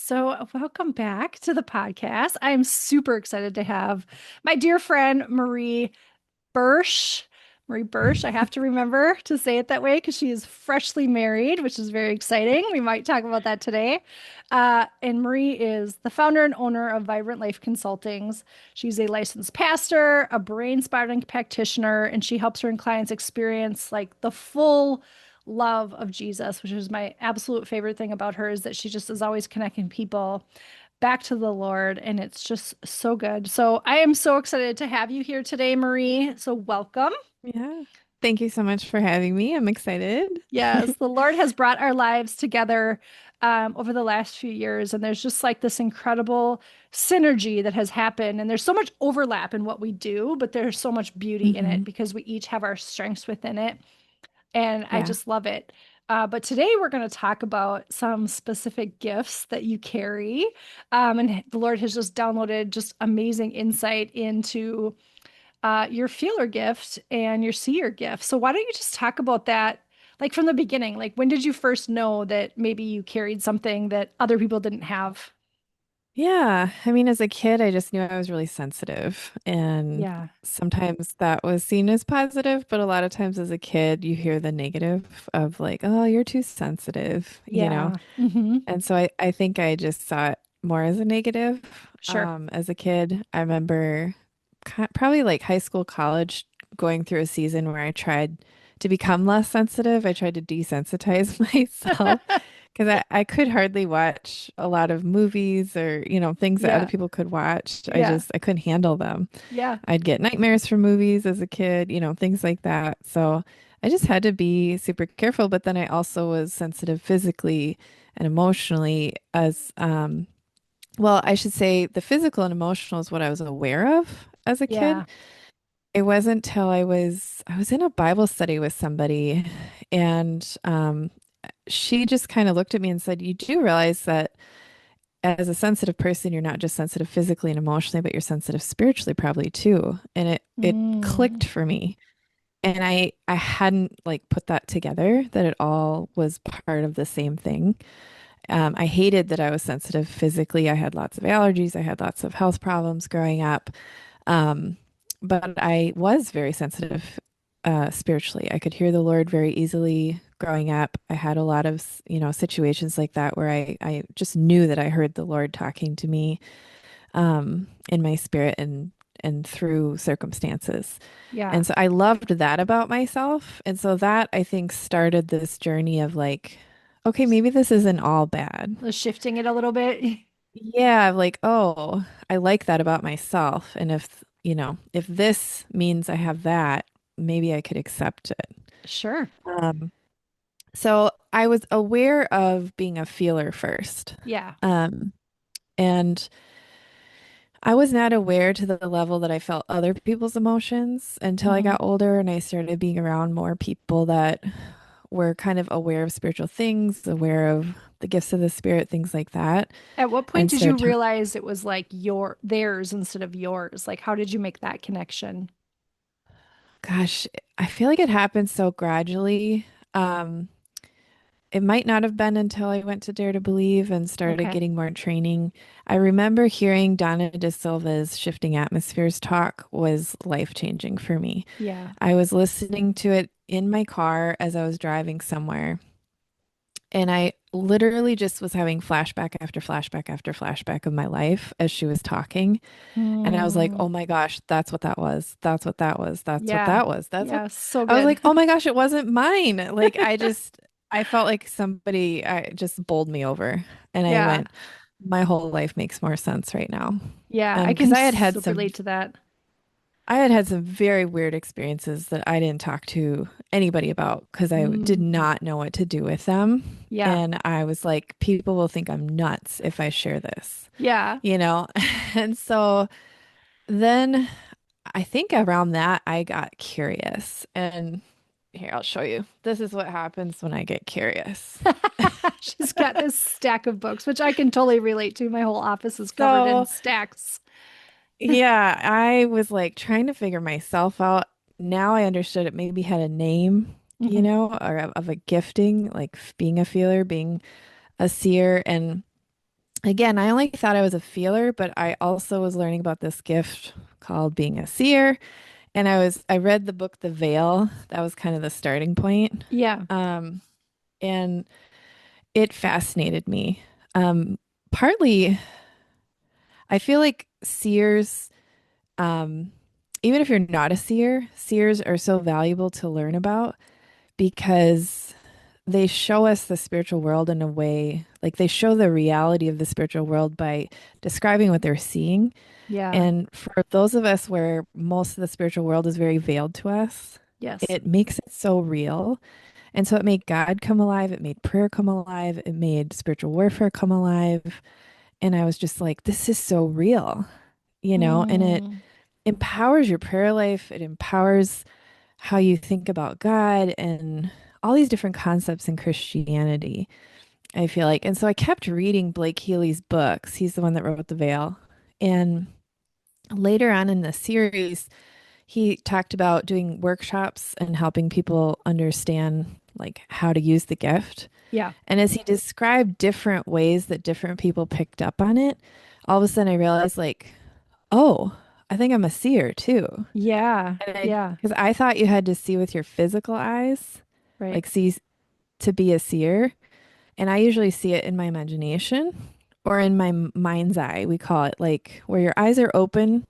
So, welcome back to the podcast. I'm super excited to have my dear friend Marie Birsch. Marie Birsch. I have to remember to say it that way because she is freshly married, which is very exciting. We might talk about that today. And Marie is the founder and owner of Vibrant Life Consultings. She's a licensed pastor, a brain spotting practitioner, and she helps her and clients experience like the full love of Jesus, which is my absolute favorite thing about her is that she just is always connecting people back to the Lord, and it's just so good. So I am so excited to have you here today, Marie. So welcome. Yeah. Thank you so much for having me. I'm excited. Yes, the Lord has brought our lives together over the last few years, and there's just like this incredible synergy that has happened. And there's so much overlap in what we do, but there's so much beauty in it hmm because we each have our strengths within it. And I Yeah. just love it. But today we're going to talk about some specific gifts that you carry. And the Lord has just downloaded just amazing insight into your feeler gift and your seer gift. So why don't you just talk about that, like from the beginning? Like when did you first know that maybe you carried something that other people didn't have? Yeah. I mean, as a kid, I just knew I was really sensitive. And Yeah. sometimes that was seen as positive, but a lot of times as a kid, you hear the negative of like, oh, you're too sensitive, you know? Yeah. Hmm. And so I think I just saw it more as a negative. Sure. As a kid, I remember probably like high school, college, going through a season where I tried to become less sensitive. I tried to desensitize myself because I could hardly watch a lot of movies or, things that other Yeah. people could watch. Yeah. I couldn't handle them. Yeah. I'd get nightmares from movies as a kid, things like that. So I just had to be super careful. But then I also was sensitive physically and emotionally well, I should say the physical and emotional is what I was aware of as a Yeah. kid. It wasn't till I was in a Bible study with somebody, and she just kind of looked at me and said, "You do realize that as a sensitive person, you're not just sensitive physically and emotionally, but you're sensitive spiritually probably too." And it Mm. clicked for me. And I hadn't like put that together that it all was part of the same thing. I hated that I was sensitive physically. I had lots of allergies. I had lots of health problems growing up. Um, but I was very sensitive spiritually. I could hear the Lord very easily growing up. I had a lot of, situations like that where I just knew that I heard the Lord talking to me in my spirit and through circumstances. Yeah. And so I loved that about myself. And so that I think started this journey of like, okay, maybe this isn't all bad. Was shifting it a little bit. Yeah, like, oh, I like that about myself. And if this means I have that, maybe I could accept it. Sure. Um, so I was aware of being a feeler first. Yeah. Um, and I was not aware to the level that I felt other people's emotions until I Hmm. got older and I started being around more people that were kind of aware of spiritual things, aware of the gifts of the spirit, things like that, At what point and did you started realize it was like theirs instead of yours? Like, how did you make that connection? Gosh, I feel like it happened so gradually. Um, it might not have been until I went to Dare to Believe and started Okay. getting more training. I remember hearing Donna De Silva's Shifting Atmospheres talk was life-changing for me. Yeah. I was listening to it in my car as I was driving somewhere, and I literally just was having flashback after flashback after flashback of my life as she was talking. And I was like, Mm, oh my gosh, that's what that was. That's what that was. That's what yeah. that was. That's what Yeah. So I was good. like, oh my gosh, it wasn't mine. I felt like somebody I just bowled me over. And I Yeah. went, my whole life makes more sense right now. Yeah. I Because can so relate to that. I had had some very weird experiences that I didn't talk to anybody about because I did Mm, not know what to do with them. yeah. And I was like, people will think I'm nuts if I share this, Yeah. you know? And so then I think around that I got curious. And here, I'll show you. This is what happens when I get curious. She's got this stack of books, which I can totally relate to. My whole office is covered in So, stacks. yeah, I was like trying to figure myself out. Now I understood it maybe had a name, Hmm. or of a gifting, like being a feeler, being a seer. And again, I only thought I was a feeler, but I also was learning about this gift called being a seer. And I read the book The Veil. That was kind of the starting point. Yeah. Um, and it fascinated me. Partly, I feel like seers, um, even if you're not a seer, seers are so valuable to learn about because they show us the spiritual world in a way, like they show the reality of the spiritual world by describing what they're seeing. Yeah. And for those of us where most of the spiritual world is very veiled to us, Yes. it makes it so real. And so it made God come alive. It made prayer come alive. It made spiritual warfare come alive. And I was just like, this is so real, and it Mm. empowers your prayer life. It empowers how you think about God and all these different concepts in Christianity, I feel like. And so I kept reading Blake Healy's books. He's the one that wrote The Veil. And later on in the series, he talked about doing workshops and helping people understand like how to use the gift. Yeah. And as he described different ways that different people picked up on it, all of a sudden I realized like, oh, I think I'm a seer too. Yeah. And Yeah. because I thought you had to see with your physical eyes, Right. like see to be a seer. And I usually see it in my imagination or in my mind's eye, we call it, like where your eyes are open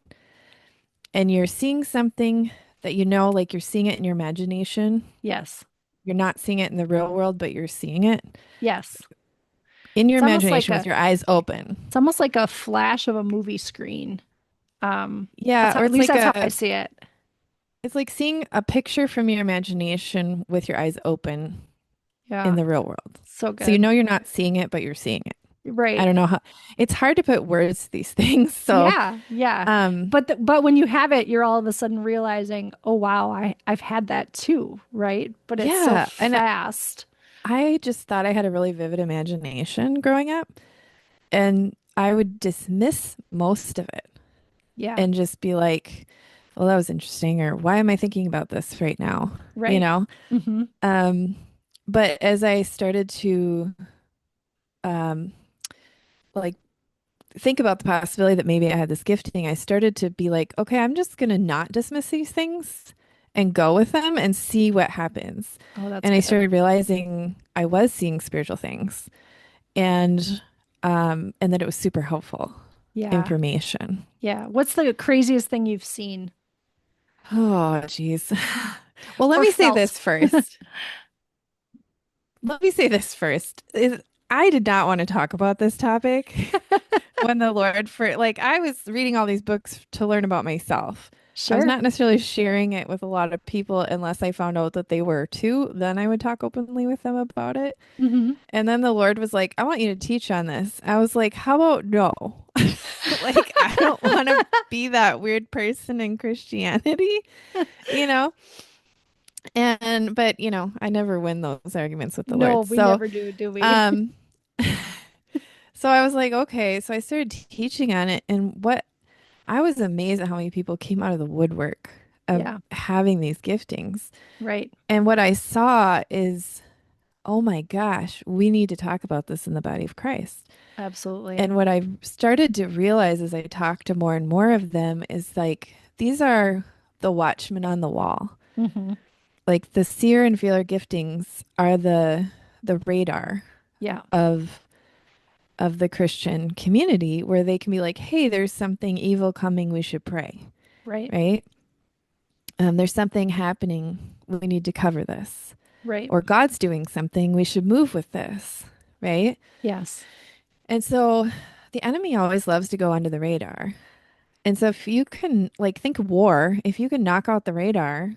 and you're seeing something that like you're seeing it in your imagination. Yes. You're not seeing it in the real world, but you're seeing it Yes. in your It's almost like imagination with a your eyes open. it's almost like a flash of a movie screen. That's Yeah, how, or at it's least like that's how I a see it. it's like seeing a picture from your imagination with your eyes open in Yeah. the real world. So So good. you're not seeing it, but you're seeing it. I Right. don't know how it's hard to put words to these things. So, Yeah. Yeah. um, But when you have it, you're all of a sudden realizing, oh wow, I've had that too, right? But it's so yeah, and fast. I just thought I had a really vivid imagination growing up, and I would dismiss most of it Yeah. and just be like, "Well, that was interesting," or "Why am I thinking about this right now?" You Right. know? Mm-hmm. Um, but as I started to um like think about the possibility that maybe I had this gifting, I started to be like, okay, I'm just gonna not dismiss these things and go with them and see what happens. Oh, that's And I good. started realizing I was seeing spiritual things and that it was super helpful Yeah. information. Yeah. What's the craziest thing you've seen Oh, geez. Well, let or me say felt? this first. Let me say this first. I did not want to talk about this topic when the Lord for like I was reading all these books to learn about myself. I was Sure. not necessarily sharing it with a lot of people unless I found out that they were too. Then I would talk openly with them about it. Hmm. And then the Lord was like, I want you to teach on this. I was like, how about no? Like, I don't want to be that weird person in Christianity, you know? But I never win those arguments with the No, Lord. we So, never do we? um, so I was like, okay. So I started teaching on it, and what I was amazed at how many people came out of the woodwork of Yeah. having these giftings. Right. And what I saw is, oh my gosh, we need to talk about this in the body of Christ. Absolutely. And what I've started to realize as I talk to more and more of them is like, these are the watchmen on the wall. Hmm. Like the seer and feeler giftings are the radar Yeah. of the Christian community where they can be like, hey, there's something evil coming, we should pray, Right. right? There's something happening, we need to cover this. Right. Or God's doing something, we should move with this, right? Yes. And so the enemy always loves to go under the radar. And so if you can like think war, if you can knock out the radar,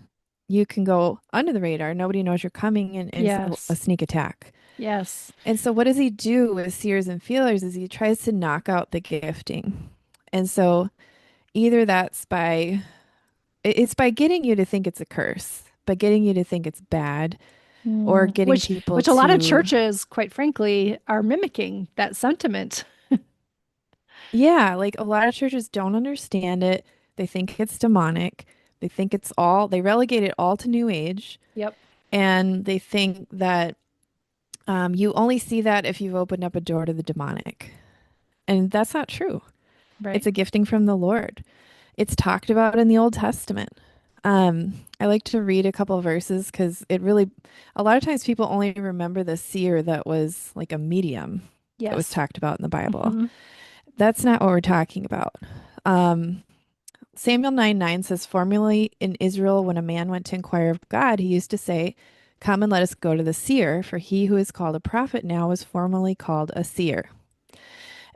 you can go under the radar. Nobody knows you're coming and it's a Yes. sneak attack. Yes. And so what does he do with seers and feelers is he tries to knock out the gifting. And so either it's by getting you to think it's a curse, by getting you to think it's bad, or Mm. getting Which people which a lot of to, churches, quite frankly, are mimicking that sentiment. yeah, like a lot of churches don't understand it. They think it's demonic. They relegate it all to New Age. Yep. And they think that you only see that if you've opened up a door to the demonic. And that's not true. Right. It's a gifting from the Lord. It's talked about in the Old Testament. I like to read a couple verses because it really, a lot of times people only remember the seer that was like a medium that was Yes. talked about in the Bible. Hmm. That's not what we're talking about. Um, Samuel 9:9 says, formerly in Israel, when a man went to inquire of God, he used to say, come and let us go to the seer, for he who is called a prophet now is formerly called a seer.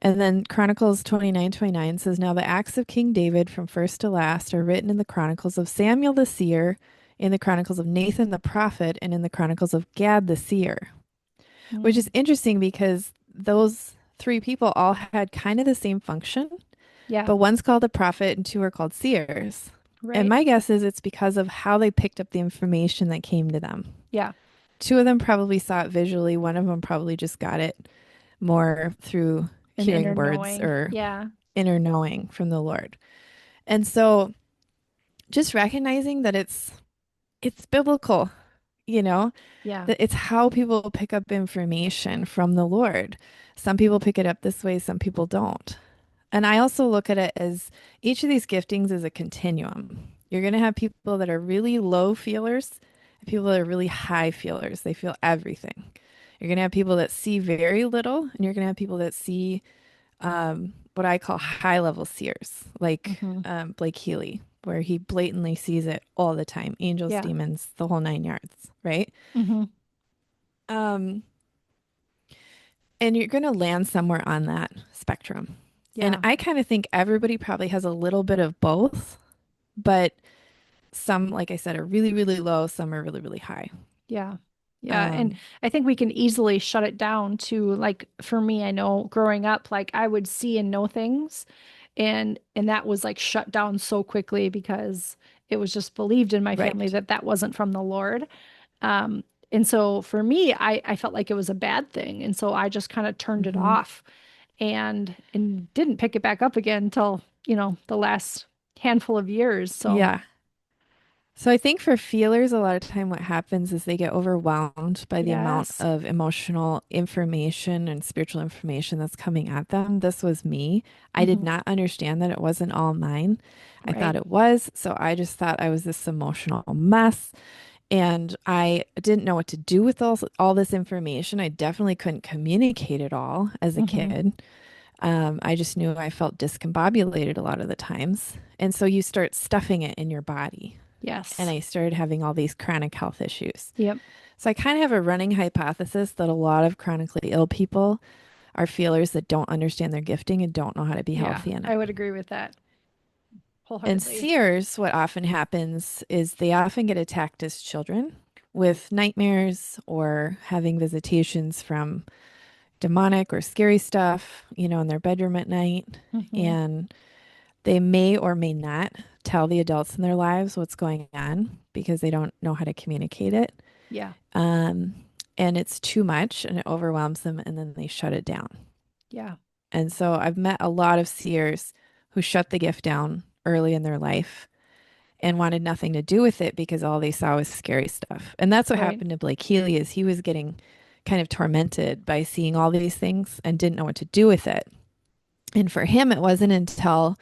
And then Chronicles 29:29 says, now the acts of King David from first to last are written in the Chronicles of Samuel the seer, in the Chronicles of Nathan the prophet, and in the Chronicles of Gad the seer, which is Mm. interesting because those three people all had kind of the same function, Yeah. but one's called a prophet and two are called seers. And Right. my guess is it's because of how they picked up the information that came to them. Yeah. Two of them probably saw it visually, one of them probably just got it more through An inner hearing words knowing. or Yeah. inner knowing from the Lord. And so just recognizing that it's biblical, you know, Yeah. that it's how people pick up information from the Lord. Some people pick it up this way, some people don't. And I also look at it as each of these giftings is a continuum. You're going to have people that are really low feelers and people that are really high feelers. They feel everything. You're going to have people that see very little, and you're going to have people that see what I call high level seers, like Hmm. Blake Healy, where he blatantly sees it all the time, angels, Yeah. demons, the whole nine yards, right? Hmm. Um, and you're going to land somewhere on that spectrum. And Yeah. I kind of think everybody probably has a little bit of both, but some, like I said, are really, really low, some are really, really high. Yeah. Yeah. And Um, I think we can easily shut it down to like for me, I know growing up, like I would see and know things and that was like shut down so quickly because it was just believed in my family right. that that wasn't from the Lord. Um, and so for me, I felt like it was a bad thing. And so I just kind of turned it Hmm. off and didn't pick it back up again until, the last handful of years. So Yeah. So I think for feelers, a lot of time what happens is they get overwhelmed by the amount yes. of emotional information and spiritual information that's coming at them. This was me. I did Hmm. not understand that it wasn't all mine. I thought Right. it was. So I just thought I was this emotional mess. And I didn't know what to do with all this information. I definitely couldn't communicate it all as a Hmm. kid. I just knew I felt discombobulated a lot of the times. And so you start stuffing it in your body. And Yes. I started having all these chronic health issues. Yep. So I kind of have a running hypothesis that a lot of chronically ill people are feelers that don't understand their gifting and don't know how to be Yeah, healthy in I it. would agree with that And wholeheartedly. seers, what often happens is they often get attacked as children with nightmares or having visitations from demonic or scary stuff, in their bedroom at night. Hmm. And they may or may not tell the adults in their lives what's going on because they don't know how to communicate it. Yeah. Um, and it's too much and it overwhelms them and then they shut it down. Yeah. And so I've met a lot of seers who shut the gift down early in their life and wanted nothing to do with it because all they saw was scary stuff. And that's what Right. happened to Blake Healy is he was getting kind of tormented by seeing all these things and didn't know what to do with it. And for him, it wasn't until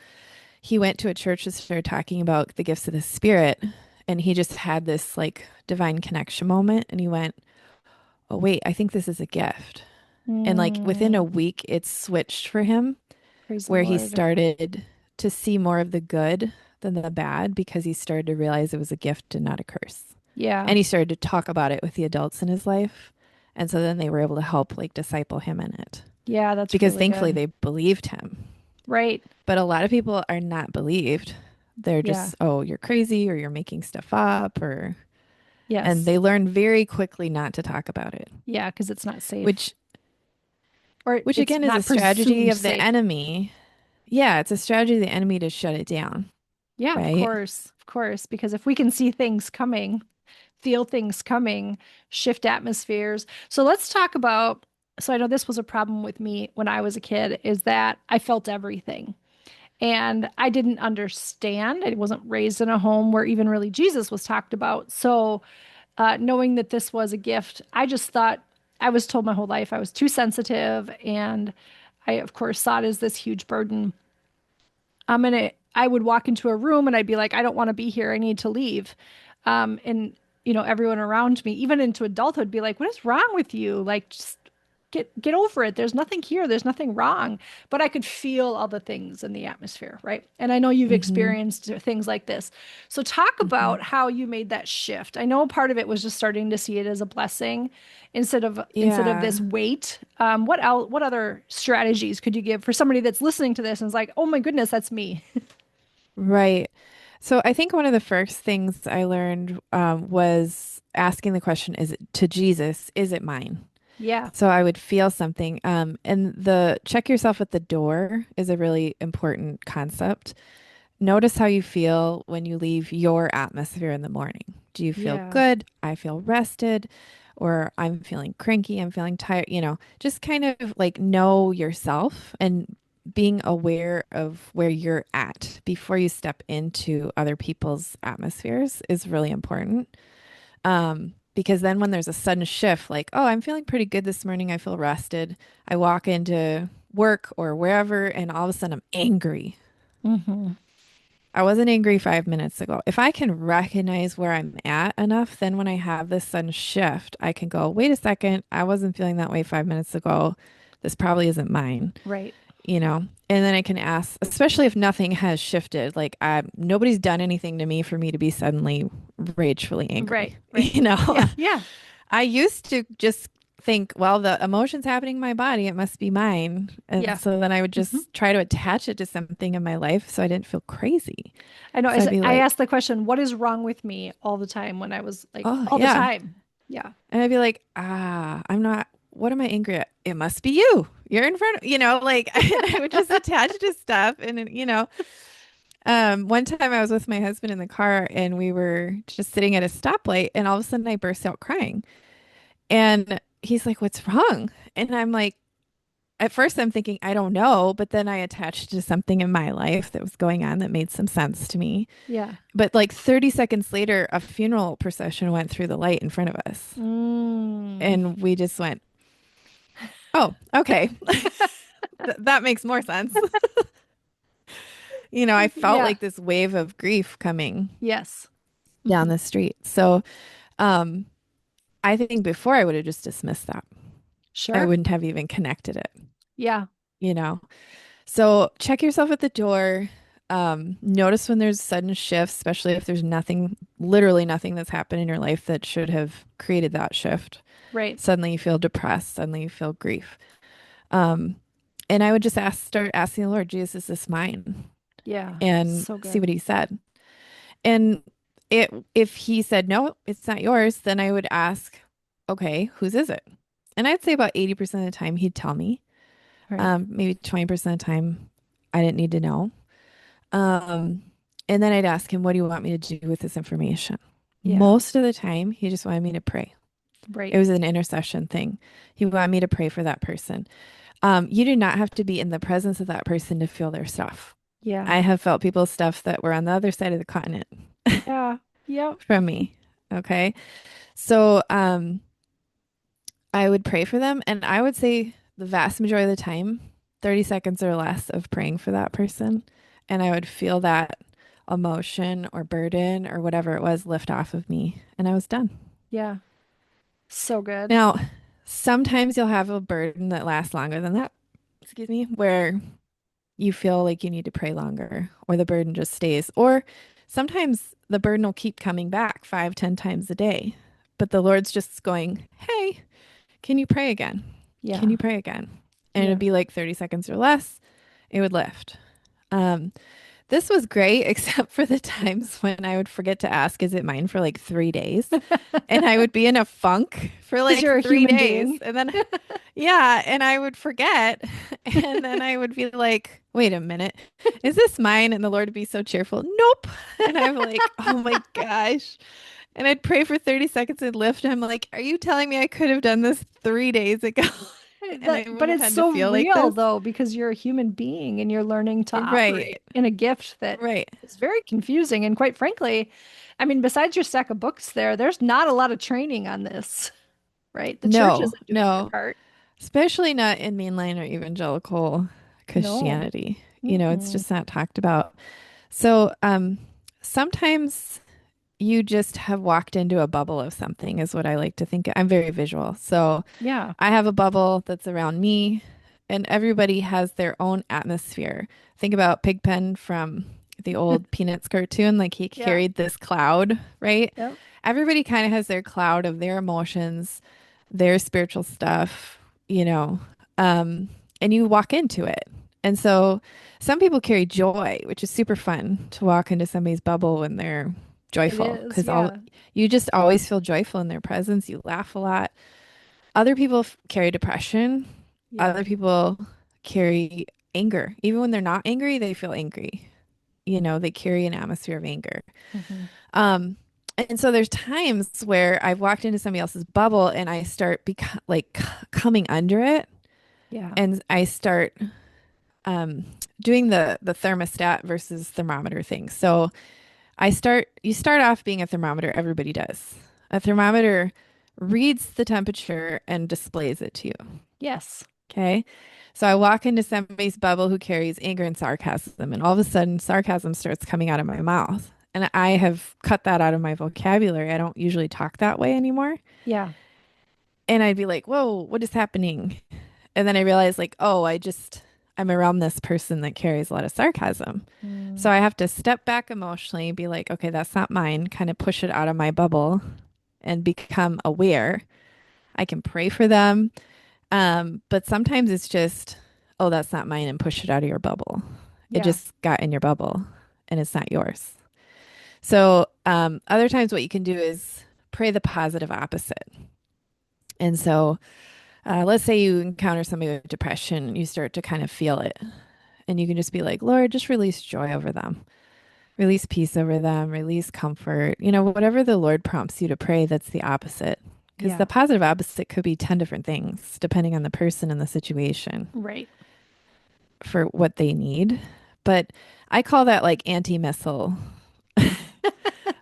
he went to a church that started talking about the gifts of the Spirit and he just had this like divine connection moment and he went, oh, wait, I think this is a gift. And like within a Mm, week, it switched for him praise the where he Lord. started to see more of the good than the bad because he started to realize it was a gift and not a curse. Yeah. And he started to talk about it with the adults in his life. And so then they were able to help like disciple him in it Yeah, that's because really thankfully good. they believed him. Right. But a lot of people are not believed. They're Yeah. just, oh, you're crazy or you're making stuff up and Yes. they learn very quickly not to talk about it, Yeah, because it's not safe. which Or which it's again is a not strategy presumed of the safe. enemy. Yeah, it's a strategy of the enemy to shut it down, Yeah, of right? course. Of course. Because if we can see things coming, feel things coming, shift atmospheres. So let's talk about. So I know this was a problem with me when I was a kid, is that I felt everything. And I didn't understand. I wasn't raised in a home where even really Jesus was talked about. So, knowing that this was a gift, I just thought I was told my whole life I was too sensitive and I of course saw it as this huge burden. I would walk into a room and I'd be like, I don't want to be here. I need to leave. And everyone around me, even into adulthood, be like, what is wrong with you? Like, just get over it. There's nothing here. There's nothing wrong. But I could feel all the things in the atmosphere, right? And I know you've Hmm. experienced things like this. So talk Hmm. about how you made that shift. I know part of it was just starting to see it as a blessing instead of Yeah. this weight. What other strategies could you give for somebody that's listening to this and is like, oh my goodness, that's me. Right. So I think one of the first things I learned was asking the question, is it to Jesus, is it mine? Yeah. So I would feel something. And the check yourself at the door is a really important concept. Notice how you feel when you leave your atmosphere in the morning. Do you feel Yeah. good? I feel rested, or I'm feeling cranky, I'm feeling tired, just kind of like know yourself and being aware of where you're at before you step into other people's atmospheres is really important. Because then when there's a sudden shift, like, oh, I'm feeling pretty good this morning, I feel rested. I walk into work or wherever, and all of a sudden I'm angry. Hmm. I wasn't angry 5 minutes ago. If I can recognize where I'm at enough, then when I have this sudden shift, I can go, wait a second, I wasn't feeling that way 5 minutes ago. This probably isn't mine, Right. you know? And then I can ask, especially if nothing has shifted, like nobody's done anything to me for me to be suddenly ragefully Right. angry, Right. know? Yeah. Yeah. I used to just think, well, the emotion's happening in my body, it must be mine. And Yeah. so then I would Hmm. just try to attach it to something in my life so I didn't feel crazy. I know. So I'd be I like, asked the question, what is wrong with me all the time when I was like, oh, all the yeah. time. Yeah. And I'd be like, I'm not, what am I angry at? It must be you. You're in front of, like, and I would just attach it to stuff. One time I was with my husband in the car and we were just sitting at a stoplight and all of a sudden I burst out crying. And he's like, what's wrong? And I'm like, at first I'm thinking, I don't know, but then I attached to something in my life that was going on that made some sense to me. Yeah. But like 30 seconds later, a funeral procession went through the light in front of us. Mm. And we just went, oh, okay. That makes more sense. I felt Yeah. like this wave of grief coming Yes. down Hmm. the street. So, um, I think before I would have just dismissed that. I Sure. wouldn't have even connected it, Yeah. you know? So check yourself at the door. Notice when there's sudden shifts, especially if there's nothing, literally nothing that's happened in your life that should have created that shift. Right. Suddenly you feel depressed, suddenly you feel grief. Um, and I would just start asking the Lord, Jesus, is this mine? Yeah. And So see good. what he said. And if he said, no, it's not yours, then I would ask, okay, whose is it? And I'd say about 80% of the time he'd tell me. Right. Maybe 20% of the time I didn't need to know. Um, and then I'd ask him, what do you want me to do with this information? Yeah. Most of the time, he just wanted me to pray. Right. It was an intercession thing. He wanted me to pray for that person. You do not have to be in the presence of that person to feel their stuff. Yeah. I have felt people's stuff that were on the other side of the continent Yeah. Yep. from me. Okay. So, I would pray for them. And I would say the vast majority of the time, 30 seconds or less of praying for that person. And I would feel that emotion or burden or whatever it was lift off of me. And I was done. Yeah. So good. Now, sometimes you'll have a burden that lasts longer than that, excuse me, where you feel like you need to pray longer or the burden just stays. Or sometimes the burden will keep coming back 5, 10 times a day. But the Lord's just going, hey, can you pray again? Can Yeah. you pray again? And it'd Yeah. be like 30 seconds or less. It would lift. Um, this was great, except for the times when I would forget to ask, is it mine for like 3 days? And I would be in a funk for Because like you're a three human days. being. And then, yeah, and I would forget. And then I would be like, wait a minute, is this mine? And the Lord would be so cheerful. Nope. And I'm like, oh my gosh. And I'd pray for 30 seconds and lift. And I'm like, are you telling me I could have done this 3 days ago? And I But wouldn't have it's had to so feel like real this? though, because you're a human being and you're learning to Right. operate in a gift that Right. is very confusing. And quite frankly, I mean, besides your stack of books there's not a lot of training on this, right? The church No, isn't doing their no. part. especially not in mainline or evangelical No. Christianity. It's Mm-mm. just not talked about. So, sometimes you just have walked into a bubble of something, is what I like to think. I'm very visual. So, Yeah. I have a bubble that's around me, and everybody has their own atmosphere. Think about Pigpen from the old Peanuts cartoon. Like he Yeah. carried this cloud, right? Yep. Everybody kind of has their cloud of their emotions, their spiritual stuff, you know, um, and you walk into it. And so some people carry joy, which is super fun to walk into somebody's bubble when they're It joyful is. because all Yeah. you just always feel joyful in their presence. You laugh a lot. Other people carry depression. Yeah. Other people carry anger. Even when they're not angry, they feel angry. They carry an atmosphere of anger. Hmm. Um, and so there's times where I've walked into somebody else's bubble and I start coming under it, Yeah. and I start um, doing the thermostat versus thermometer thing. So you start off being a thermometer, everybody does. A thermometer reads the temperature and displays it to you. Yes. Okay. So I walk into somebody's bubble who carries anger and sarcasm, and all of a sudden, sarcasm starts coming out of my mouth. And I have cut that out of my vocabulary. I don't usually talk that way anymore. Yeah. And I'd be like, whoa, what is happening? And then I realized, like, oh, I'm around this person that carries a lot of sarcasm. Mm. So I have to step back emotionally, be like, okay, that's not mine, kind of push it out of my bubble and become aware. I can pray for them. But sometimes it's just, oh, that's not mine, and push it out of your bubble. It Yeah. just got in your bubble and it's not yours. So, other times what you can do is pray the positive opposite. And so, let's say you encounter somebody with depression, you start to kind of feel it, and you can just be like, Lord, just release joy over them, release peace over them, release comfort, whatever the Lord prompts you to pray, that's the opposite. Because the Yeah. positive opposite could be 10 different things depending on the person and the situation Right. for what they need. But I call that like anti-missile.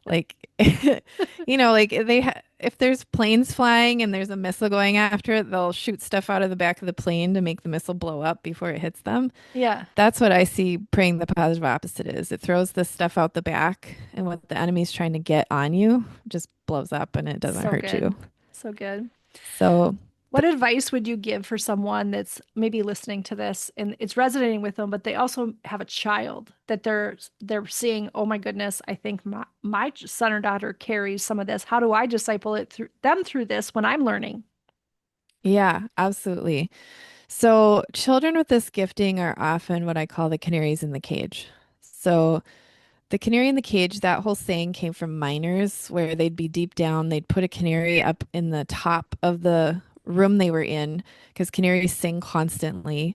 Like, like if there's planes flying and there's a missile going after it, they'll shoot stuff out of the back of the plane to make the missile blow up before it hits them. Yeah. That's what I see praying the positive opposite is. It throws this stuff out the back, and what the enemy's trying to get on you just blows up and it doesn't So hurt you. good. So good. So, What advice would you give for someone that's maybe listening to this and it's resonating with them, but they also have a child that they're seeing, oh my goodness, I think my son or daughter carries some of this. How do I disciple it through them through this when I'm learning? yeah, absolutely. So, children with this gifting are often what I call the canaries in the cage. So, the canary in the cage, that whole saying came from miners where they'd be deep down, they'd put a canary up in the top of the room they were in because canaries sing constantly.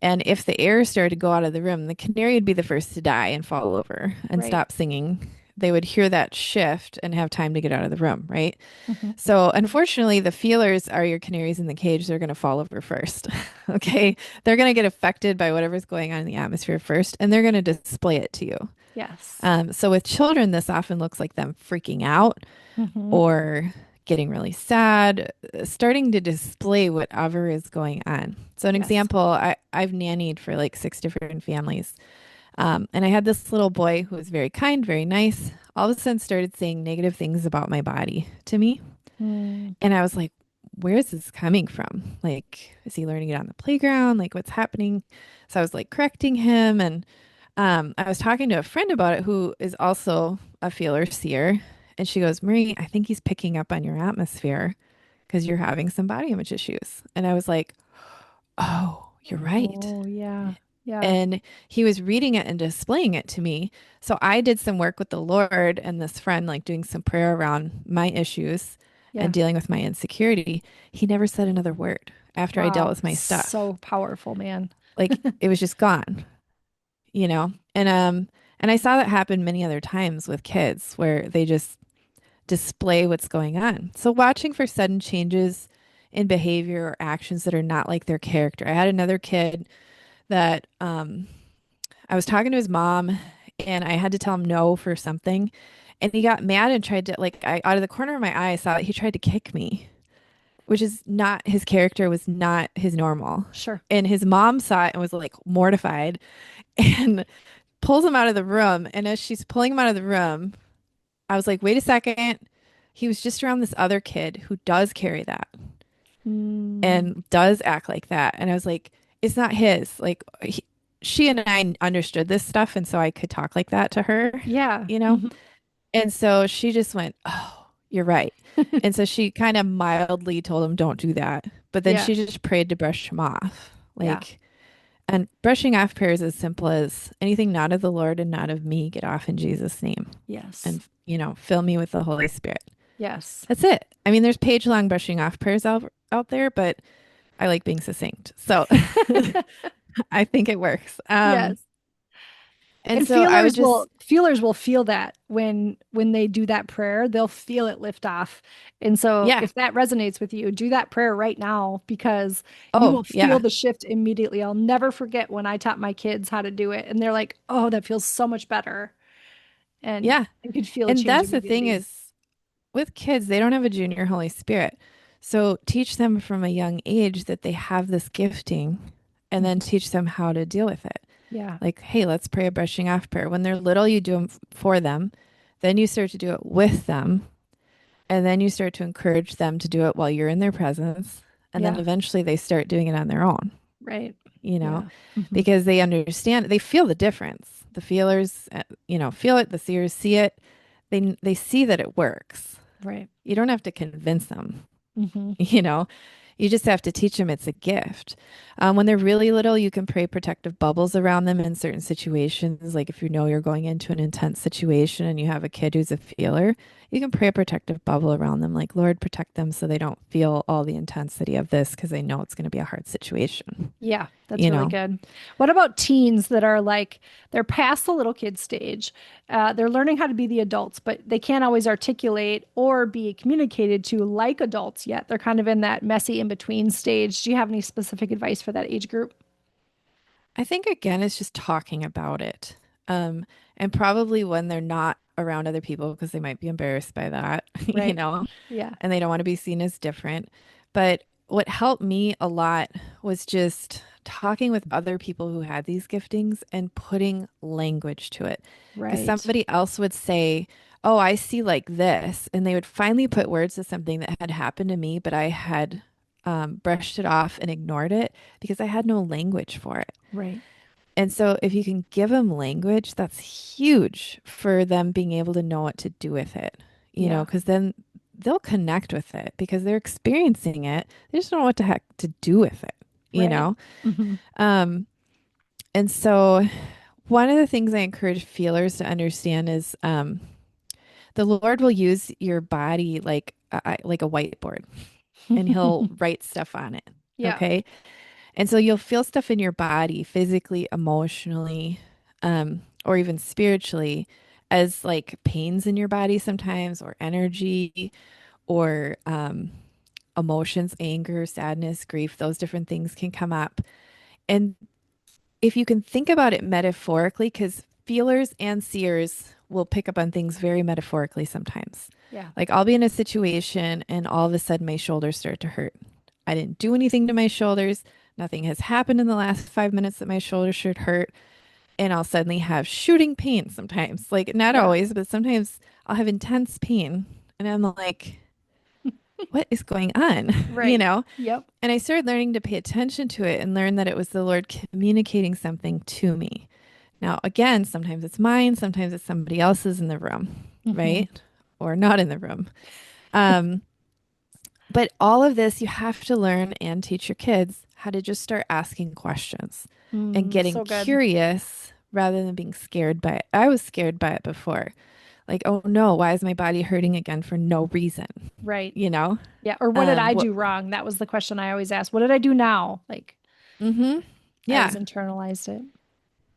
And if the air started to go out of the room, the canary would be the first to die and fall over and Right. stop singing. They would hear that shift and have time to get out of the room, right? Hmm. So, unfortunately, the feelers are your canaries in the cage. They're going to fall over first. Okay. They're going to get affected by whatever's going on in the atmosphere first, and they're going to display it to you. Yes. So with children, this often looks like them freaking out Hmm. or getting really sad, starting to display whatever is going on. So an Yes. example, I've nannied for like 6 different families. And I had this little boy who was very kind, very nice, all of a sudden started saying negative things about my body to me. Mm. And I was like, where is this coming from? Like, is he learning it on the playground? Like, what's happening? So I was like correcting him. And I was talking to a friend about it who is also a feeler seer. And she goes, Marie, I think he's picking up on your atmosphere because you're having some body image issues. And I was like, oh, you're right. Oh, yeah. Yeah. And he was reading it and displaying it to me. So I did some work with the Lord and this friend, like doing some prayer around my issues and Yeah. dealing with my insecurity. He never said another word after I dealt Wow. with my stuff. So powerful, man. Like it was just gone, you know? And I saw that happen many other times with kids where they just display what's going on. So watching for sudden changes in behavior or actions that are not like their character. I had another kid that I was talking to his mom and I had to tell him no for something. And he got mad and tried to, like, out of the corner of my eye, I saw that he tried to kick me. which is not his character, was not his normal. Sure. And his mom saw it and was like mortified and pulls him out of the room. And as she's pulling him out of the room, I was like, wait a second. He was just around this other kid who does carry that Mm, and does act like that. And I was like, it's not his. She and I understood this stuff. And so I could talk like that to her, yeah. you know? Hmm. And so she just went, oh, you're right. And so she kind of mildly told him, don't do that. But then Yeah. she just prayed to brush him off. Yeah. And brushing off prayer is as simple as anything not of the Lord and not of me, get off in Jesus' name. Yes. And, fill me with the Holy Spirit. Yes. That's it. I mean, there's page-long brushing off prayers out there, but I like being succinct. So I think it works. Yes. And And so I would just, feelers will feel that when they do that prayer, they'll feel it lift off. And so yeah. if that resonates with you, do that prayer right now because you Oh, will feel yeah. the shift immediately. I'll never forget when I taught my kids how to do it and they're like, "Oh, that feels so much better." And Yeah. you could feel a And change that's the thing immediately. is with kids, they don't have a junior Holy Spirit. So teach them from a young age that they have this gifting and then Mhm. teach them how to deal with it. Yeah. Like, hey, let's pray a brushing off prayer. When they're little, you do them for them. Then you start to do it with them. And then you start to encourage them to do it while you're in their presence. And then Yeah. eventually they start doing it on their own, Right. you know, Yeah. Hmm. because they understand, they feel the difference. The feelers, feel it. The seers see it. They see that it works. Right. You don't have to convince them, Hmm. you know, you just have to teach them it's a gift. When they're really little, you can pray protective bubbles around them in certain situations. Like if you know you're going into an intense situation and you have a kid who's a feeler, you can pray a protective bubble around them, like, Lord, protect them so they don't feel all the intensity of this because they know it's going to be a hard situation, Yeah, that's you really know? good. What about teens that are like, they're past the little kid stage? They're learning how to be the adults, but they can't always articulate or be communicated to like adults yet. They're kind of in that messy in between stage. Do you have any specific advice for that age group? I think, again, it's just talking about it. Um, and probably when they're not around other people because they might be embarrassed by that, Right. Yeah. and they don't want to be seen as different. But what helped me a lot was just talking with other people who had these giftings and putting language to it. Because Right. somebody else would say, oh, I see like this. And they would finally put words to something that had happened to me, but I had brushed it off and ignored it because I had no language for it. Right. And so if you can give them language, that's huge for them being able to know what to do with it, Yeah. because then they'll connect with it because they're experiencing it. They just don't know what the heck to do with it, you Right. know? Hmm. Um, and so one of the things I encourage feelers to understand is the Lord will use your body like a whiteboard and he'll write stuff on it. Yeah. Okay. And so you'll feel stuff in your body, physically, emotionally, or even spiritually, as like pains in your body sometimes, or energy, or emotions, anger, sadness, grief, those different things can come up. And if you can think about it metaphorically, because feelers and seers will pick up on things very metaphorically sometimes. Yeah. Like I'll be in a situation and all of a sudden my shoulders start to hurt. I didn't do anything to my shoulders. Nothing has happened in the last 5 minutes that my shoulders should hurt. And I'll suddenly have shooting pain sometimes. Like, not Yeah. always, but sometimes I'll have intense pain. And I'm like, what is going on? you Right. know? Yep. And I started learning to pay attention to it and learn that it was the Lord communicating something to me. Now, again, sometimes it's mine, sometimes it's somebody else's in the room, Hmm. right? Or not in the room. Um, but all of this, you have to learn and teach your kids how to just start asking questions and Mm, getting so good. curious rather than being scared by it. I was scared by it before. Like, oh no, why is my body hurting again for no reason? Right. You know? Yeah. Or what did I What do wrong? That was the question I always asked. What did I do now? Like mm-hmm. I always Yeah. internalized it.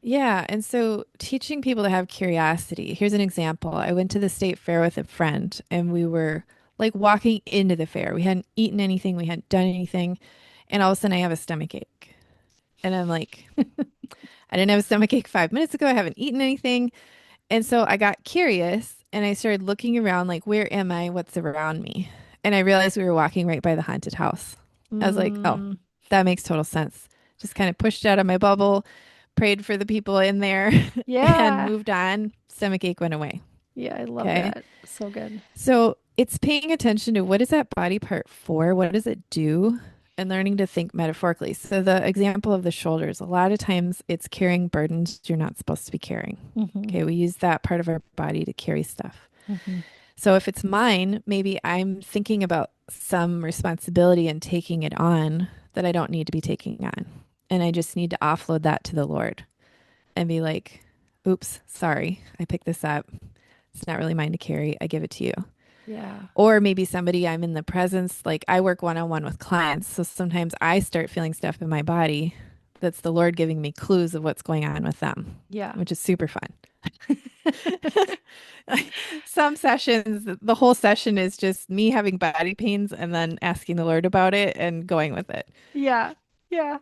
Yeah. And so teaching people to have curiosity. Here's an example. I went to the state fair with a friend and we were like walking into the fair. We hadn't eaten anything, we hadn't done anything. And all of a sudden I have a stomach ache. And I'm like, I didn't have a stomach ache 5 minutes ago. I haven't eaten anything. And so I got curious and I started looking around like, where am I? What's around me? And I realized we were walking right by the haunted house. I was like, oh, Mm, that makes total sense. Just kind of pushed out of my bubble, prayed for the people in there, and yeah. moved on. Stomach ache went away. Yeah, I love Okay. that. So good. So it's paying attention to what is that body part for? What does it do? And learning to think metaphorically. So the example of the shoulders, a lot of times it's carrying burdens you're not supposed to be carrying. Hmm. Okay. We use that part of our body to carry stuff. Hmm. So if it's mine, maybe I'm thinking about some responsibility and taking it on that I don't need to be taking on. And I just need to offload that to the Lord and be like, oops, sorry, I picked this up. It's not really mine to carry. I give it to you. Yeah. Or maybe somebody I'm in the presence, like I work one on one with clients. So sometimes I start feeling stuff in my body that's the Lord giving me clues of what's going on with them, Yeah. which is super fun. Some sessions, the whole session is just me having body pains and then asking the Lord about it and going with it. Yeah. Yeah.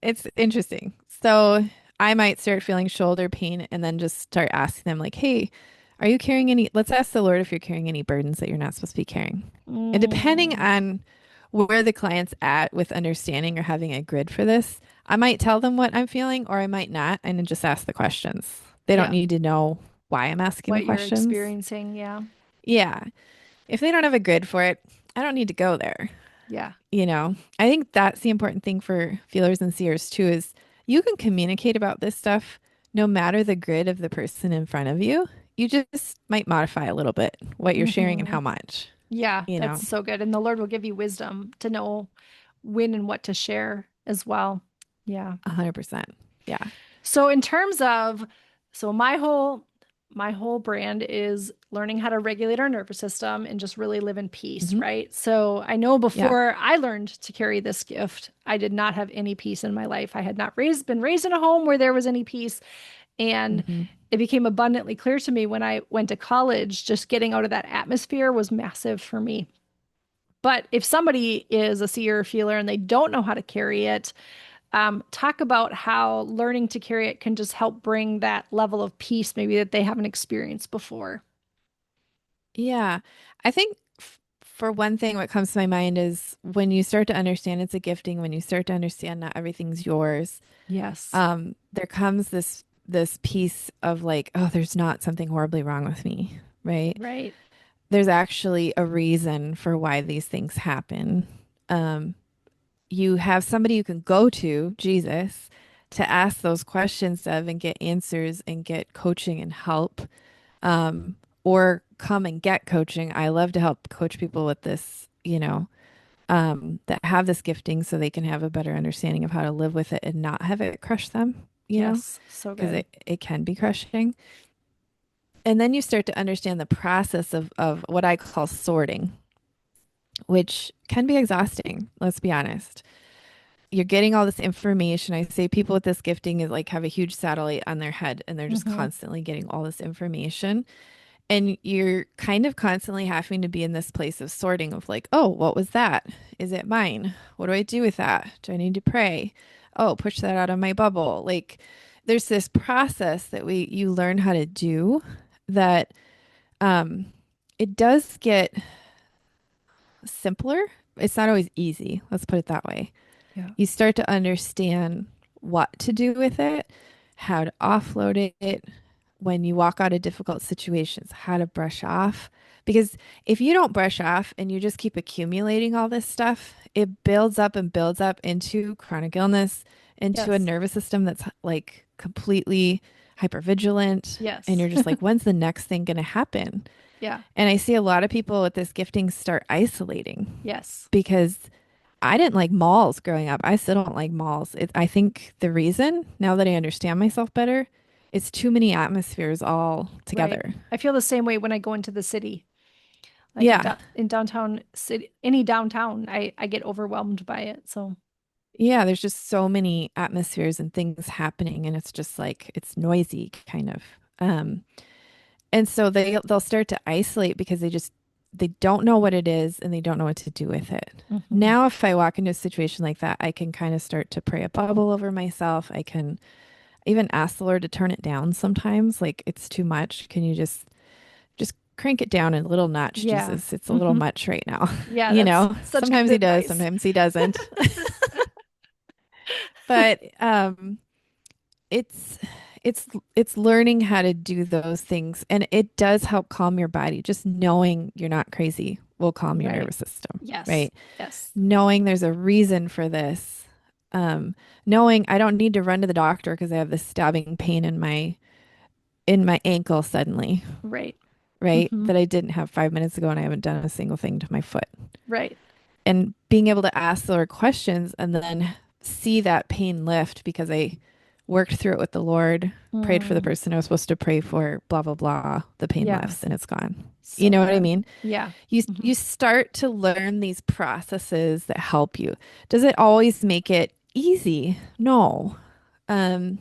It's interesting. So I might start feeling shoulder pain and then just start asking them, like, hey, are you carrying any? Let's ask the Lord if you're carrying any burdens that you're not supposed to be carrying. And depending Mm, on where the client's at with understanding or having a grid for this, I might tell them what I'm feeling or I might not and then just ask the questions. They don't yeah. need to know why I'm asking the What you're questions. experiencing. Yeah. Yeah. If they don't have a grid for it, I don't need to go there. Yeah. I think that's the important thing for feelers and seers too is you can communicate about this stuff no matter the grid of the person in front of you. You just might modify a little bit what you're sharing and Hmm. how much, Yeah. you That's know, so good. And the Lord will give you wisdom to know when and what to share as well. Yeah. 100%. Yeah. So in terms of, so my whole brand is learning how to regulate our nervous system and just really live in peace, Hmm. right? So I know Yeah. before I learned to carry this gift, I did not have any peace in my life. I had not been raised in a home where there was any peace, and Hmm. it became abundantly clear to me when I went to college, just getting out of that atmosphere was massive for me. But if somebody is a seer or feeler and they don't know how to carry it, talk about how learning to carry it can just help bring that level of peace maybe that they haven't experienced before. Yeah. I think for one thing, what comes to my mind is when you start to understand it's a gifting, when you start to understand not everything's yours, Yes. there comes this piece of like, oh, there's not something horribly wrong with me, right? Right. There's actually a reason for why these things happen. Um, you have somebody you can go to, Jesus, to ask those questions of and get answers and get coaching and help, or come and get coaching. I love to help coach people with this, that have this gifting so they can have a better understanding of how to live with it and not have it crush them, Yes. So because good. it can be crushing. And then you start to understand the process of what I call sorting, which can be exhausting. Let's be honest. You're getting all this information. I say people with this gifting is like have a huge satellite on their head and they're just Hmm. constantly getting all this information. And you're kind of constantly having to be in this place of sorting of like, oh, what was that? Is it mine? What do I do with that? Do I need to pray? Oh, push that out of my bubble. Like there's this process that you learn how to do that um it does get simpler. It's not always easy. Let's put it that way. Yeah. You start to understand what to do with it, how to offload it when you walk out of difficult situations, how to brush off. Because if you don't brush off and you just keep accumulating all this stuff, it builds up into chronic illness, into a Yes. nervous system that's like completely hypervigilant. And Yes. you're just like, when's the next thing going to happen? Yeah. And I see a lot of people with this gifting start isolating Yes. because I didn't like malls growing up. I still don't like malls. I think the reason, now that I understand myself better, it's too many atmospheres all Right. together. I feel the same way when I go into the city. Like Yeah. in downtown city, any downtown, I get overwhelmed by it. So, Yeah. There's just so many atmospheres and things happening, and it's just like it's noisy, kind of. Um, and so they'll start to isolate because they don't know what it is and they don't know what to do with it. hmm. Now, if I walk into a situation like that, I can kind of start to pray a bubble over myself. I can even ask the Lord to turn it down sometimes. Like it's too much. Can you just crank it down a little notch, Yeah. Jesus. It's a little Hmm. much right now. Yeah, You that's know, such good sometimes he does, advice. sometimes he doesn't. But it's it's it's learning how to do those things, and it does help calm your body. Just knowing you're not crazy will calm your Right. nervous system, Yes. right? Yes. Knowing there's a reason for this. Um, Knowing I don't need to run to the doctor because I have this stabbing pain in my ankle suddenly, Right. right? Hmm. That I didn't have 5 minutes ago and I haven't done a single thing to my foot. Right. And being able to ask the Lord questions and then see that pain lift because I worked through it with the Lord, prayed for the Mm. person I was supposed to pray for, blah, blah, blah. The pain Yeah. lifts and it's gone. You So know what I good. mean? Yeah. You Hmm. you start to learn these processes that help you. Does it always make it easy? No. Um,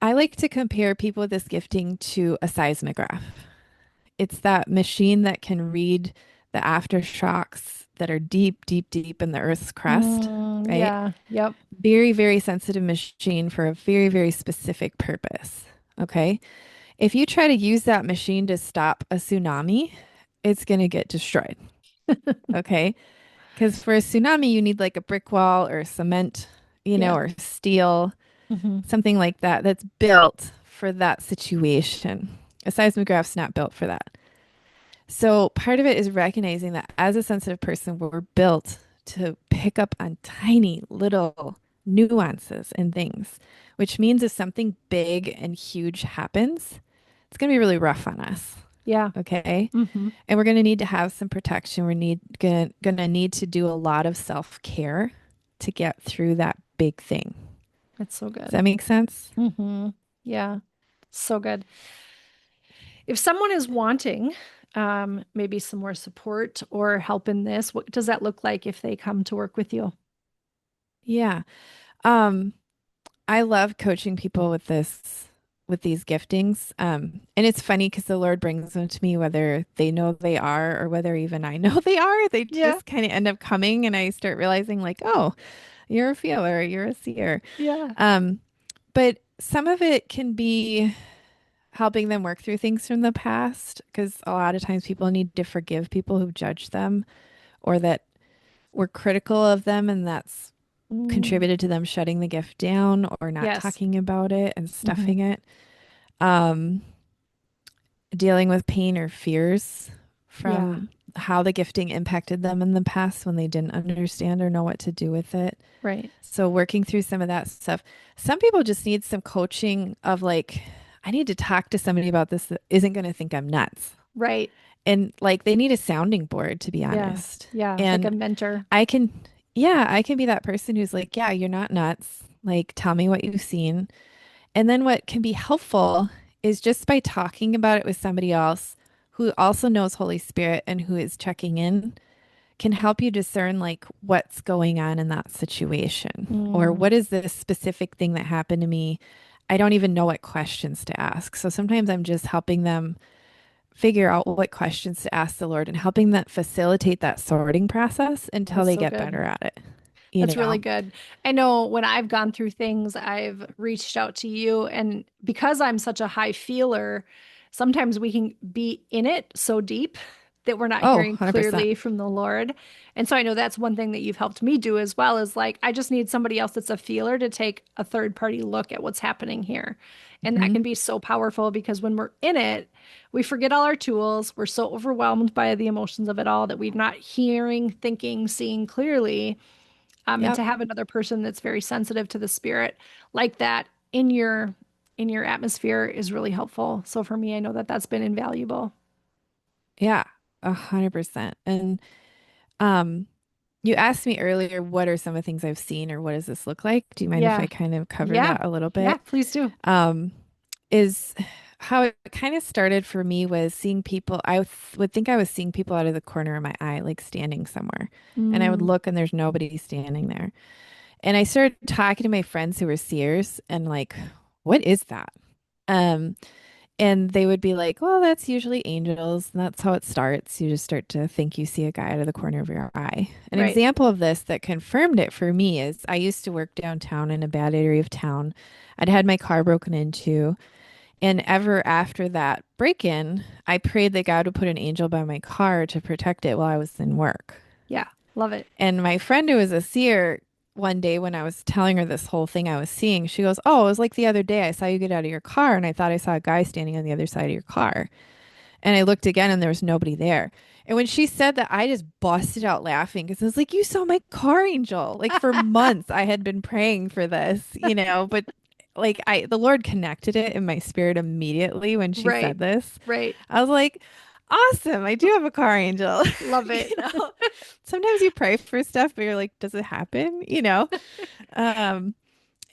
I like to compare people with this gifting to a seismograph. It's that machine that can read the aftershocks that are deep, deep, deep in the Earth's crust, Mm, right? yeah. Yep. Very, very sensitive machine for a very, very specific purpose. Okay. If you try to use that machine to stop a tsunami, it's going to get destroyed. Okay. Because for a tsunami, you need like a brick wall or cement, Yeah. or steel, Hmm. something like that that's built for that situation. A seismograph's not built for that. So part of it is recognizing that as a sensitive person, we're built to pick up on tiny little nuances and things, which means if something big and huge happens, it's going to be really rough on us. Yeah. Okay. Hmm. And we're going to need to have some protection. We're gonna need to do a lot of self-care to get through that big thing. That's so Does good. that make sense? Hmm. Yeah. So good. If someone is wanting maybe some more support or help in this, what does that look like if they come to work with you? Yeah. Um, I love coaching people with these giftings. And it's funny because the Lord brings them to me whether they know they are or whether even I know they are. They Yeah. just kind of end up coming and I start realizing like, oh, you're a feeler, you're a seer. Yeah. Um, but some of it can be helping them work through things from the past because a lot of times people need to forgive people who judge them or that were critical of them and that's Mm. contributed to them shutting the gift down or not Yes. talking about it and Hmm. stuffing it. Um, Dealing with pain or fears Yeah. from how the gifting impacted them in the past when they didn't understand or know what to do with it. Right. So working through some of that stuff. Some people just need some coaching of like, I need to talk to somebody about this that isn't going to think I'm nuts. Right. And like they need a sounding board, to be Yeah. honest. Yeah. Like a And mentor. I can, yeah, I can be that person who's like, yeah, you're not nuts. Like, tell me what you've seen. And then what can be helpful is just by talking about it with somebody else who also knows Holy Spirit and who is checking in can help you discern like what's going on in that situation or Mm. what is this specific thing that happened to me. I don't even know what questions to ask. So sometimes I'm just helping them figure out what questions to ask the Lord and helping that facilitate that sorting process until That's they so get good. better at it. You That's really know? good. I know when I've gone through things, I've reached out to you. And because I'm such a high feeler, sometimes we can be in it so deep that we're not Oh, hearing 100%. clearly from the Lord. And so I know that's one thing that you've helped me do as well is like, I just need somebody else that's a feeler to take a third party look at what's happening here. And that Hmm. can be so powerful because when we're in it, we forget all our tools. We're so overwhelmed by the emotions of it all that we're not hearing, thinking, seeing clearly, and Yep. to have another person that's very sensitive to the spirit like that in your atmosphere is really helpful. So for me, I know that that's been invaluable. Yeah. 100%. And um you asked me earlier, what are some of the things I've seen or what does this look like? Do you mind if I Yeah. kind of cover Yeah. that a little Yeah, bit? please do. Um, is how it kind of started for me was seeing people. Would think I was seeing people out of the corner of my eye, like standing somewhere. And I would Mm, look and there's nobody standing there. And I started talking to my friends who were seers and like, what is that? Um, and they would be like, well, that's usually angels. And that's how it starts. You just start to think you see a guy out of the corner of your eye. An right. example of this that confirmed it for me is I used to work downtown in a bad area of town. I'd had my car broken into, And ever after that break-in, I prayed that God would put an angel by my car to protect it while I was in work. Yeah. Love it. And my friend who was a seer, one day when I was telling her this whole thing I was seeing, she goes, "Oh, it was like the other day. I saw you get out of your car and I thought I saw a guy standing on the other side of your car." And I looked again and there was nobody there. And when she said that, I just busted out laughing because I was like, "You saw my car angel." Like for months, I had been praying for this, but like the Lord connected it in my spirit immediately when she Right. said this. Right. I was like, awesome. I do have a car angel. Love You it. know, sometimes you pray for stuff, but you're like, does it happen? Um,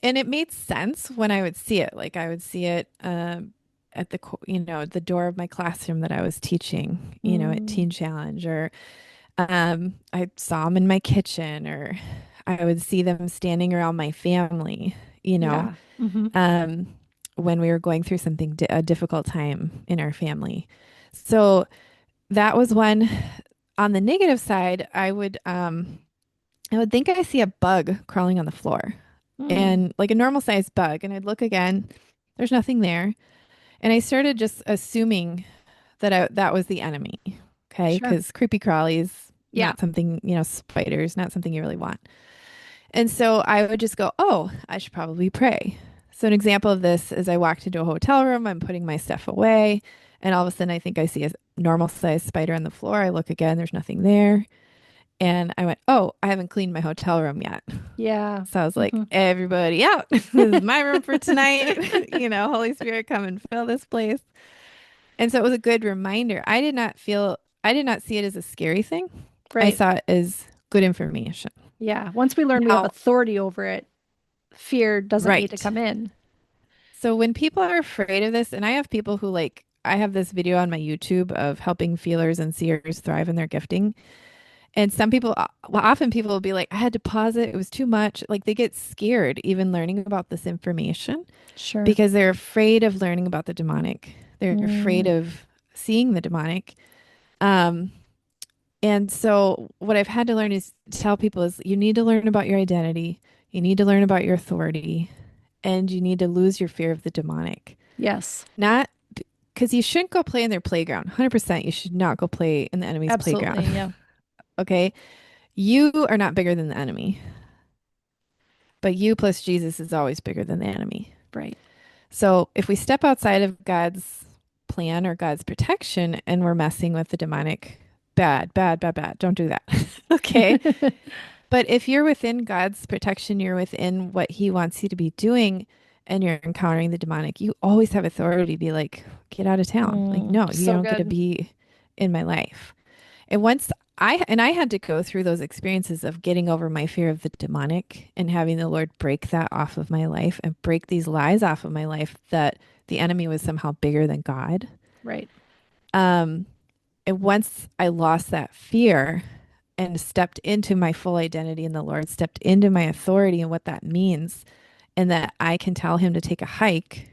and it made sense when I would see it. Like I would see it at the door of my classroom that I was teaching, at Mm, Teen Challenge, or I saw them in my kitchen, or I would see them standing around my family, you know, yeah. Hmm. um, when we were going through a difficult time in our family. So that was one. On the negative side, I would think I see a bug crawling on the floor Mm, and like a normal sized bug. And I'd look again, there's nothing there. And I started just assuming that was the enemy. Okay. sure. Because creepy crawlies, Yeah. not something, spiders, not something you really want. And so I would just go, oh, I should probably pray. So an example of this is I walked into a hotel room, I'm putting my stuff away, and all of a sudden I think I see a normal sized spider on the floor. I look again, there's nothing there. And I went, oh, I haven't cleaned my hotel room yet. Yeah. So I was like, Hmm. everybody out. This is my room for tonight. Holy Spirit, come and fill this place. And so it was a good reminder. I did not see it as a scary thing. I Right. saw it as good information. Yeah. Once we learn we have Now, authority over it, fear doesn't need to right. come in. So when people are afraid of this, and I have people who I have this video on my YouTube of helping feelers and seers thrive in their gifting. And some people, well, often people will be like, I had to pause it. It was too much. Like they get scared even learning about this information Sure. because they're afraid of learning about the demonic. They're afraid Mm, of seeing the demonic. Um, and so what I've had to learn is tell people is you need to learn about your identity. You need to learn about your authority and you need to lose your fear of the demonic. yes. Not because you shouldn't go play in their playground. 100%. You should not go play in the enemy's playground. Absolutely. Yeah. Okay. You are not bigger than the enemy, but you plus Jesus is always bigger than the enemy. Right. So if we step outside of God's plan or God's protection and we're messing with the demonic, bad, bad, bad, bad. Don't do that. Okay. But if you're within God's protection, you're within what he wants you to be doing and you're encountering the demonic, you always have authority to be like, get out of town. Like, Mm, no, you so don't get to good. be in my life. And once I had to go through those experiences of getting over my fear of the demonic and having the Lord break that off of my life and break these lies off of my life that the enemy was somehow bigger than God. Right. Um, and once I lost that fear and stepped into my full identity in the Lord, stepped into my authority and what that means, and that I can tell him to take a hike,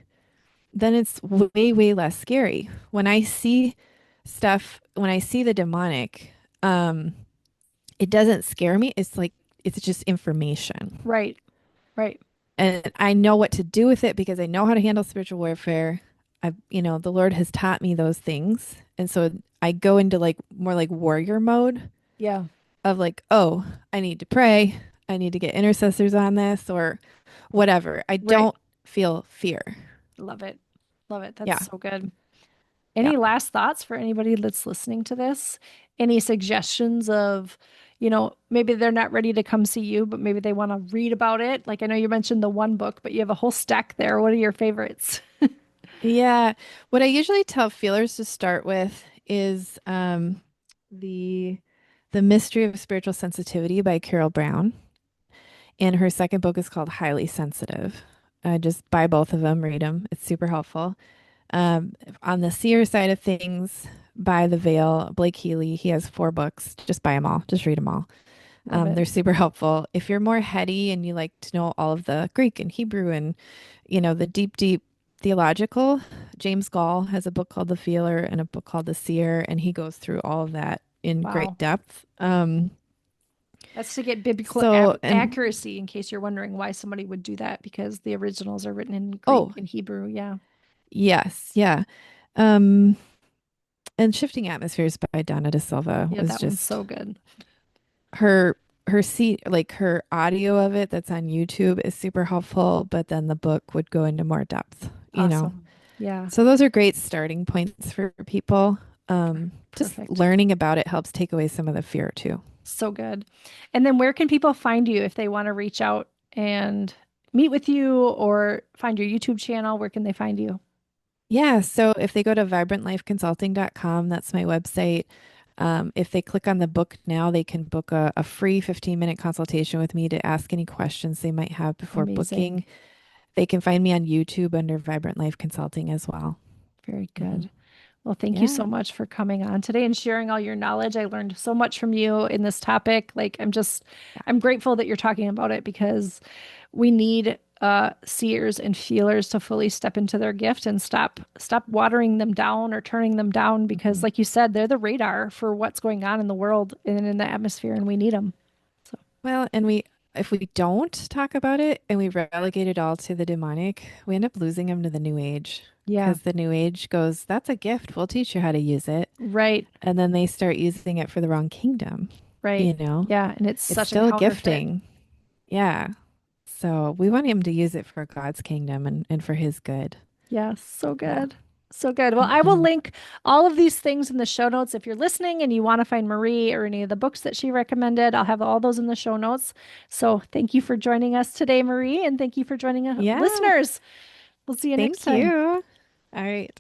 then it's way, way less scary. When I see the demonic, um, it doesn't scare me. It's like, it's just information. Right. Right. And I know what to do with it because I know how to handle spiritual warfare. The Lord has taught me those things. And so I go into like more like warrior mode Yeah. of like, oh, I need to pray. I need to get intercessors on this or whatever. I Right. don't feel fear. Love it. Love it. That's Yeah. so good. Yeah. Any last thoughts for anybody that's listening to this? Any suggestions of, maybe they're not ready to come see you, but maybe they want to read about it? Like I know you mentioned the one book, but you have a whole stack there. What are your favorites? Yeah. What I usually tell feelers to start with is the The Mystery of Spiritual Sensitivity by Carol Brown. And her second book is called Highly Sensitive. Just buy both of them, read them. It's super helpful. Um, on the seer side of things, buy The Veil, Blake Healy. He has 4 books. Just buy them all. Just read them all. Love it. They're super helpful. If you're more heady and you like to know all of the Greek and Hebrew and, the deep, deep theological, James Gall has a book called The Feeler and a book called The Seer, and he goes through all of that in great Wow. depth. That's to get biblical And accuracy in case you're wondering why somebody would do that because the originals are written in Greek oh, and Hebrew. Yeah. Yes, yeah. Um, and Shifting Atmospheres by Donna Da Silva Yeah, was that one's just so good. her her audio of it that's on YouTube is super helpful, but then the book would go into more depth, you know. Awesome. Yeah, So those are great starting points for people. Just perfect. learning about it helps take away some of the fear too. So good. And then where can people find you if they want to reach out and meet with you or find your YouTube channel? Where can they find you? Yeah, so if they go to vibrantlifeconsulting.com, that's my website. If they click on the book now, they can book a free 15-minute consultation with me to ask any questions they might have before Amazing. booking. They can find me on YouTube under Vibrant Life Consulting as well. Very Hmm. good. Well, thank you Yeah. so much for coming on today and sharing all your knowledge. I learned so much from you in this topic. I'm grateful that you're talking about it because we need seers and feelers to fully step into their gift and stop watering them down or turning them down because, Mhm. like you said, they're the radar for what's going on in the world and in the atmosphere, and we need them. So, Well, if we don't talk about it and we relegate it all to the demonic, we end up losing them to the new age yeah, because the new age goes, that's a gift. We'll teach you how to use it. right, And then they start using it for the wrong kingdom. right. You know, Yeah, and it's it's such a still counterfeit. gifting. Yeah. So we want him to use it for God's kingdom and for his good. Yes, so Yeah. good. So good. Well, I will Hmm. link all of these things in the show notes. If you're listening and you want to find Marie or any of the books that she recommended, I'll have all those in the show notes. So thank you for joining us today, Marie, and thank you for joining Yeah. listeners. We'll see you next Thank time. you. All right.